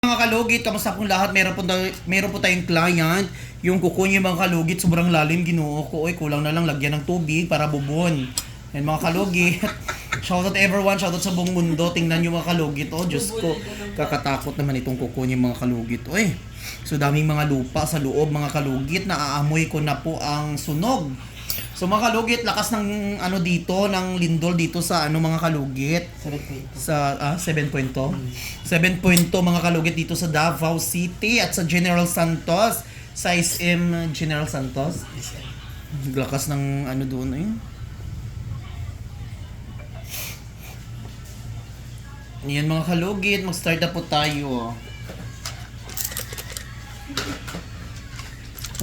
Mga kalugit, kamusta pong lahat? Meron po tayong client. Yung kuko niya mga kalugit, sobrang lalim, ginoo ko. Oy, kulang na lang lagyan ng tubig para bubon. Yan mga kalugit. Shoutout everyone, shoutout sa buong mundo. Tingnan nyo mga kalugit. Oh, Diyos ko, kakatakot naman itong kuko niya mga kalugit. Oy, so daming mga lupa sa loob mga kalugit. Naaamoy ko na po ang sunog. So mga kalugit, lakas ng ano dito, ng lindol dito sa ano mga kalugit. Sa 7.2. 7.2 mga kalugit dito sa Davao City at sa General Santos. Sa SM General Santos. Lakas ng ano doon eh. Yan mga kalugit, mag-start na po tayo.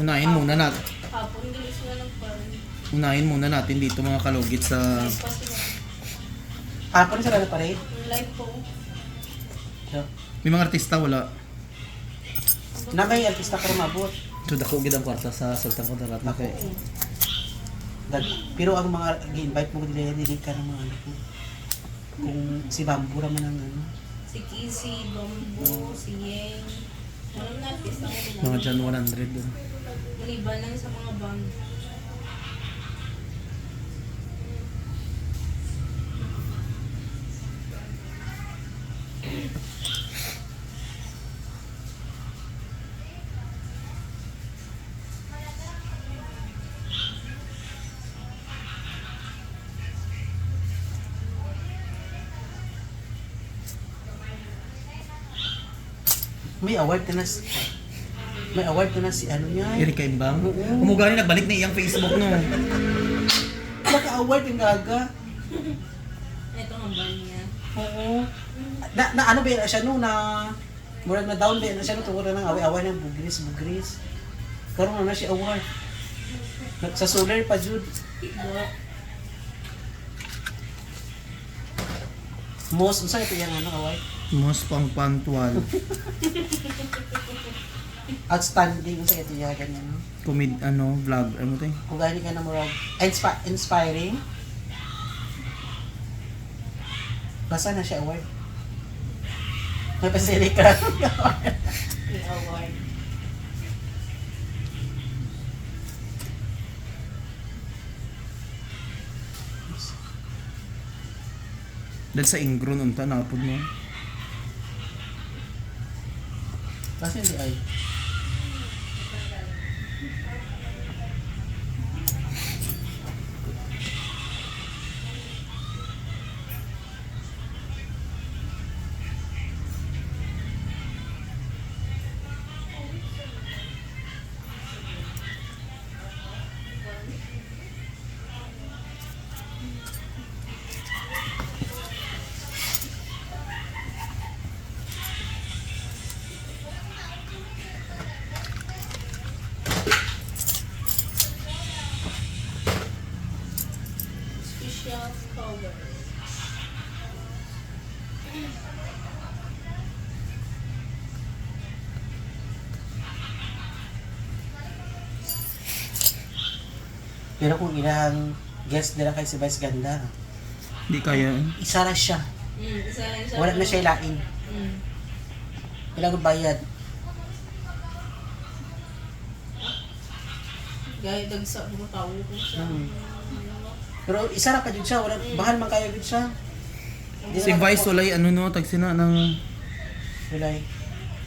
Unahin muna natin. Unahin muna natin dito mga kalugit sa... Hapon sila na parade? Live po. May mga artista wala. Na may artista ka mabot. So dako gid ang kwarta sa Sultan Kudarat na kay. Pero ang mga gi-invite mo dili ka ng mga ano ko. Kung si Bamboo raman ang ano. Si Kizzy, Bambo, si Yeng. Ano na artista ko? Mga Jan 100 doon. Maliban lang sa mga band. May award na si ano niya. Erika Imbang. Umugani nagbalik na iyang Facebook no. Naka-award yung gaga. Ito ang band niya. Oo. Na ano ba siya no na murag na down ba na siya no tungkol na ng away-away ng bugris. Karon na siya award. Sa solar pa jud. Most unsa ito yung ano award? Most pang punctual. Outstanding sa ito yung ganyan. Vlog. Ano to eh? Kung gani ka na murag inspiring. Basta na siya award. May pasili ka. May award. Dahil sa Ingron unta napod mo. Kasi hindi ay. Special cover. Pero kung ilang guest nila kay si Vice Ganda, Hindi kaya. isa na siya. Isa lang siya. Wala na siya ilain. Ilang bayad. Gaya dagsa mga tao ko siya. Pero isa na pa dyan siya. Wala, bahal man kaya dyan siya. Di Si na Vice walay tagsina ng Wala.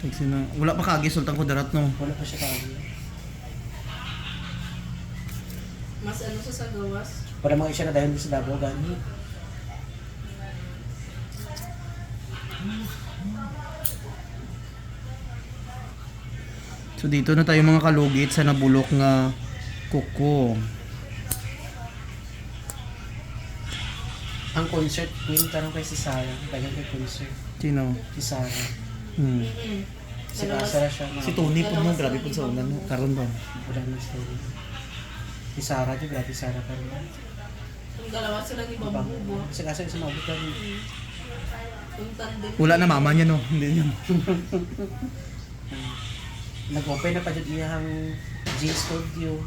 tagsina. Wala pa kagi Sultan Kudarat no. Wala pa siya kaya. Mas ano sa gawas. Wala mga isa na dahil sa Davao gani. So dito na tayo mga kalugit sa nabulok nga kuko. Ang concert queen tanong kay si Sarah. Dagan kay concert. Sino? Si Sarah. Hmm. Si Sarah siya. Si Tony po mo, grabe po sa ulan. Karon ba? Wala na siya. Si Sarah di grabe Sarah pa rin. Yung dalawa sila ni Bambo. Kasi kasi sa mga butan. Yung tandem. Wala na mama niya no. Hindi niya. Nag-open na pa dyan iyang G-Studio.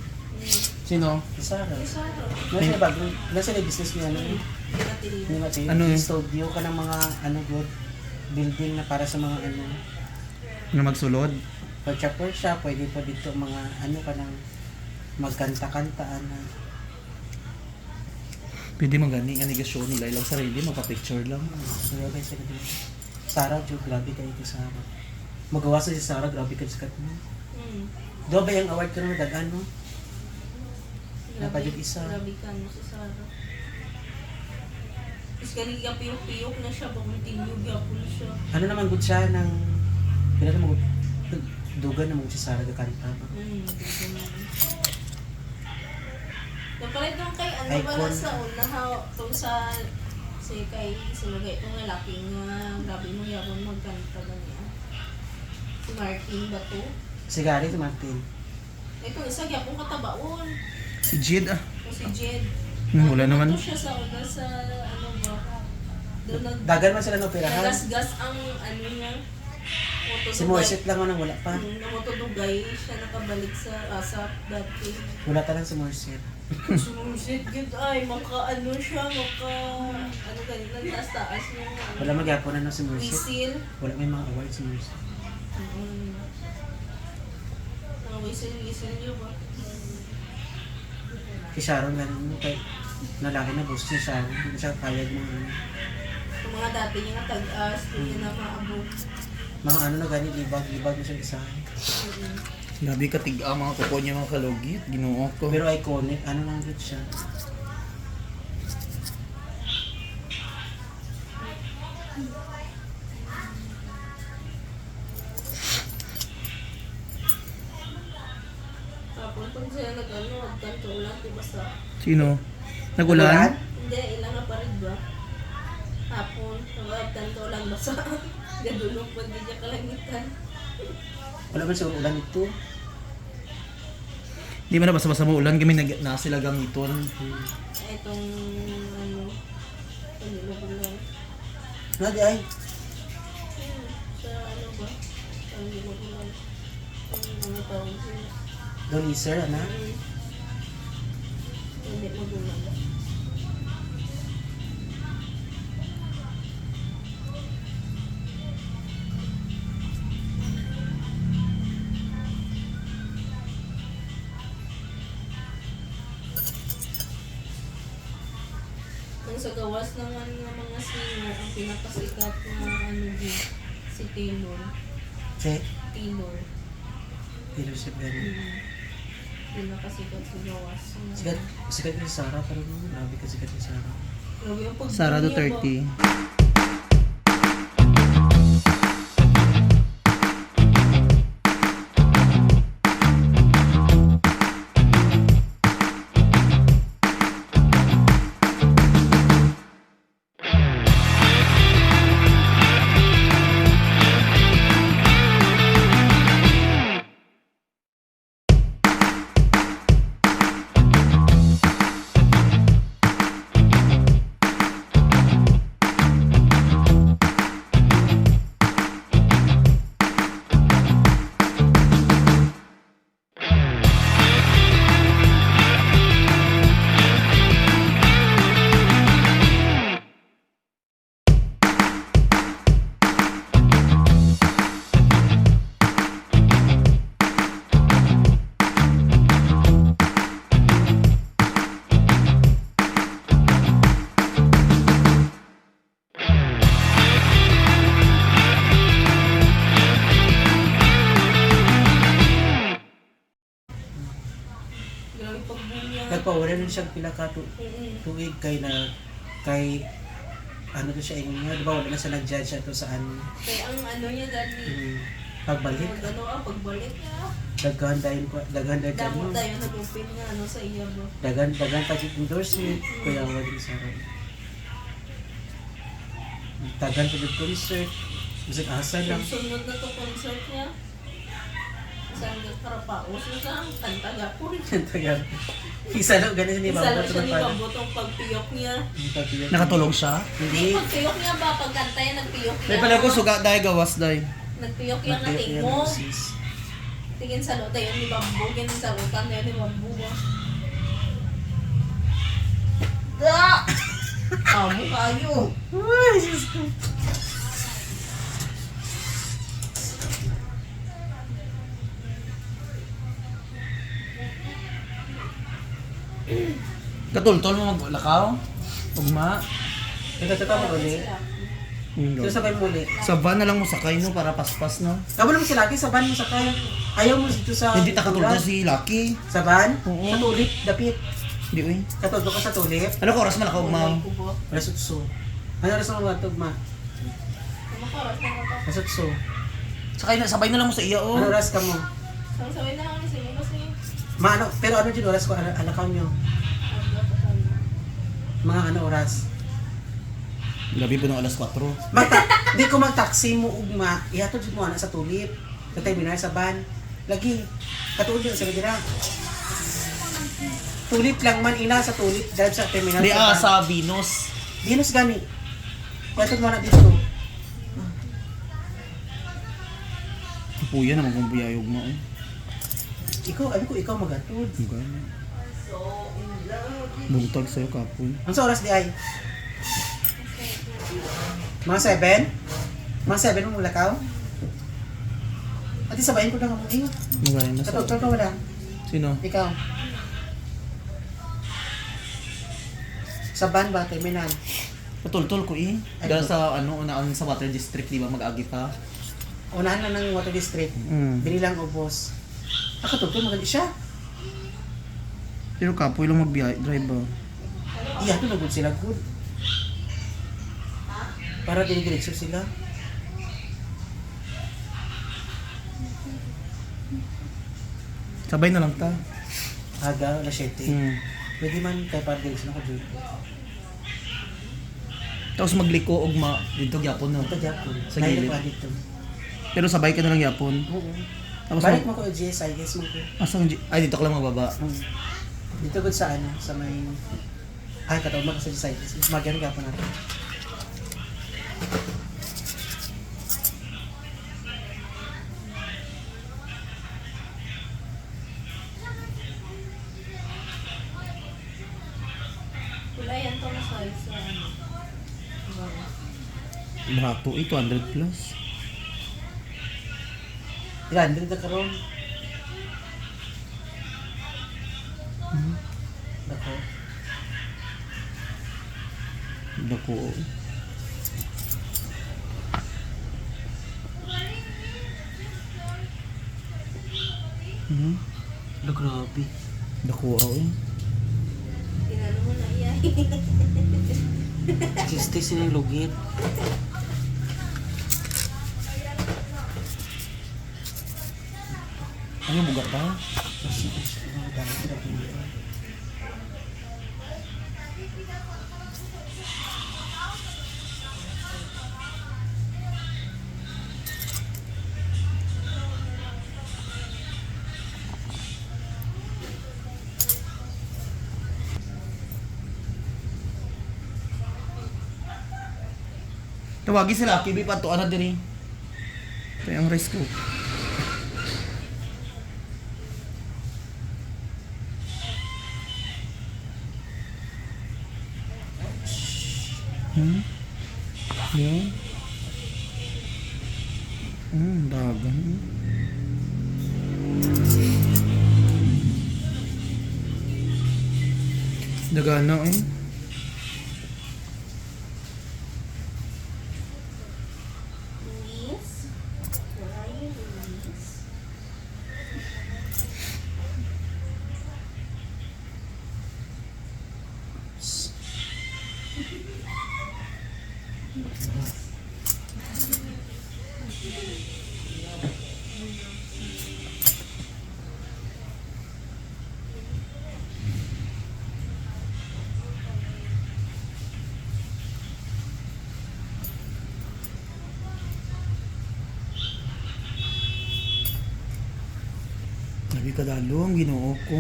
Sino? Sarah. Sarah. Nasa na business niya, ano? Ni Mati. Ano yun? Studio ka ng mga, ano, good building na para sa mga, ano, Nga magsulod. Porcha, pwede po dito mga ano ka nang magkanta-kantaan na. Pwede magani nga negasyon nila ilang sarili, magpa-picture lang. Kaya guys, Sarah, Jo, grabe kayo kay Sarah. Magawa sa si Sarah, grabe kayo sikat mo. Do ba yung award ko na dagan mo? Napajud isa. Grabe ka mo sa Sarah. Tapos ganun ka piyok-piyok na siya, pamuntinyog yapon siya. Ano naman good siya ng kailan mo dugan na mo si Sarah gakanta ba? Napalit doon kay ano ba na sa una ha, itong sa kay sinugay itong lalaki nga grabe mo yapon magkanta ba niya. Si Martin ba to? Si Gary, si Martin. Itong isa yapon katabaon. Si Jid ah. O si Jed. Wala naman. Ito siya sa una sa ano ba? Doon Dagan man sila ng operahan. nagasgas ang ano niya. Si Morset lang nang wala pa. Namotodugay siya nakabalik sa asap dati. Wala talang si Morset. Sumusit good ay maka ano siya ano ganito taas niya Wala magyapon na si Morset. whistle. Wala may mga award si Morset. Whistle niyo ba? Si Sharon ganun mo kay nalaki na boss si Sharon. Hindi siya kayag mga ano. Yung mga dati niya nga tag-as, hindi na maabot. Mga ano na ganit, ibag na siya isa. Grabe katiga mga kuko niya mga kalugit. Ginoo ko. Pero iconic, ano lang good siya. Tapos pag sila nag-ano, magkanto lang, diba sa... Sino? Nagulan? Hindi, ilang nga pa rin ba? Hapon, magkanto lang ba sa... Gadulong pag di niya kalangitan. Wala man sa ulan ito. Di man na basta-basta mo ulan kami nasilagang iton. Itong ano, panilubulan. Nadi ay, Sa ano ba? Panilubulan. Ang mga tawag siya. Donizer, ana. Hindi magulang. Ang sa gawas naman ng mga singer, ang pinakasikat na ano din, si Taylor. Si Taylor. Taylor Swift ganun. Pinakasikat sa gawas. Sikat ni Sarah, pero grabe ka sikat ni Sarah. Grabe ang pagbunya Sara ba? Duterte. Grabe pagbunya. Nagpawala rin siya pila ka tuig kay ano to siya inyo, di ba wala na siya nag-judge siya to saan Kaya ang ano niya gani. pagbalik. Ano pagbalik niya. Daghan dahil Damo mo. tayo nag-open nga ano sa iya ba. Daghan pag endorsement kaya wala din Sarah. Daghan pag concert. Music asa lang. Sunod na to concert niya. Isang karapaos na sa kanta gapon. Tagal. Isa lang ganun ni Isa Bamba lang to siya na ni pala. Babotong pagpiyok niya. Nakatulog siya? Hindi, Hindi. pagpiyok niya ba? Pagkanta niya, nagpiyok niya. May pala ko suga dahil gawas dahil. Nagpiyok niya nga tingmo. Tingin sa lota yun ni Bambo. Ganun sa utan na yun ni Bambo ba? Da! Amo kayo. Ay, Diyos ko. Katultol mo maglakaw? Ugma? Ito mo ulit. Ito sabay mo ulit. Sa van na lang mo sakay no para paspas no. Kamo naman si Lucky, sa van mo sakay. Ayaw mo dito sa... Hindi ta katultol si Lucky. Sa van? Oo. Sa tulip, dapit. Hindi uy. Katultol ka sa tulip. Ano ka oras man ako ugma? Rasutso. Ano oras mo mga tugma? Rasutso. Sakay na sabay na lang mo sa iya oh. Ano oras ka mo? Sabay na ako ni Sige kasi. Maano, pero ano dyan oras ko, alakaw nyo? Mga ano oras? Gabi po ng alas 4. Di ko mag-taxi mo ugma, ihatod mo ana sa tulip. Sa terminal sa van. Lagi, katuod yun sa gira. Tulip lang man ina sa tulip dahil sa terminal Di van. sa Venus. Venus gani. Ihatod mo na dito. Puya naman kung buyayog mo eh. Ikaw, ano ko ikaw magatod. Buntag sa'yo kapon. Ang sa oras di ay? Mga 7? Mga 7 mo lakaw? Ati sabayin ko lang ang mga Magaya na sa... Katultol ka wala? Sino? Ikaw. Sa van ba, terminal? Katultol ko eh. Dahil sa ano, unaan sa water district, di ba mag-agi pa? Unahan na ng water district. Binilang ubos. Katultol, maganda siya. Pero kapoy lang mag-drive ba? Iya, ito na good sila, good. Para dinidiretso sila. Sabay na lang ta. Aga, alas 7. Pwede man kay para direksyon ako dito. Tapos magliko ugma dito gyapon no. Ito Japon. Sa gilid. Pa dito. Pero sabay ka na lang gyapon. Oo. Tapos Balik mo ko GSI, guys mo ko. ay dito ka lang mababa. Dito good sa ano, sa may... Ay, katawag mo ka sa GSI. Magyan ka pa natin. Kulayan to na sa ano. Barato 200 plus. Ilan, dito na karoon. Dako. Dako. Grabe. Dako eh. Tinalo mo na iya. Kistis yung lugit. Ano bugat pa? Tawagi sila, kibi pa to ana diri. Ito yung rice ko. Yeah. Dagan. Dagana eh. Luis? Where are you, Luis? Sabi ka dalo, ang ginoo ko.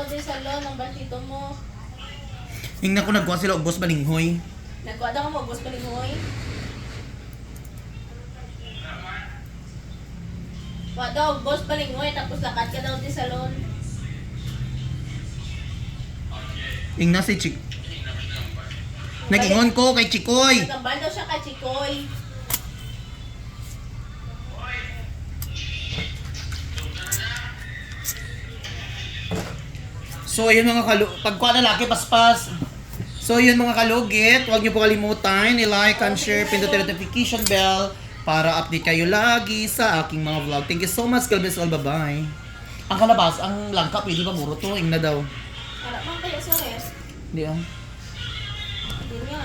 din sa salon ng baltito mo. Ingnan ko nagkuha sila og boss balinghoy. Nagkuha daw mo, boss palingoy. Kuha daw, boss palingoy, tapos lakad ka daw din sa salon. Ingnan si Chik. Nag-ingon ko kay Chikoy. Nagambal daw siya kay Chikoy. So, yun mga pagkuha na laki, paspas. So, yun mga kalugit, huwag niyo po kalimutan, i-like and share, pindutin ang notification bell para update kayo lagi sa aking mga vlog. Thank you so much, God bless all, bye-bye. Ang kalabas, ang langka, pwede ba muro to? Ingna daw. Wala man kayo sa rest. Hindi ah. Hindi niya.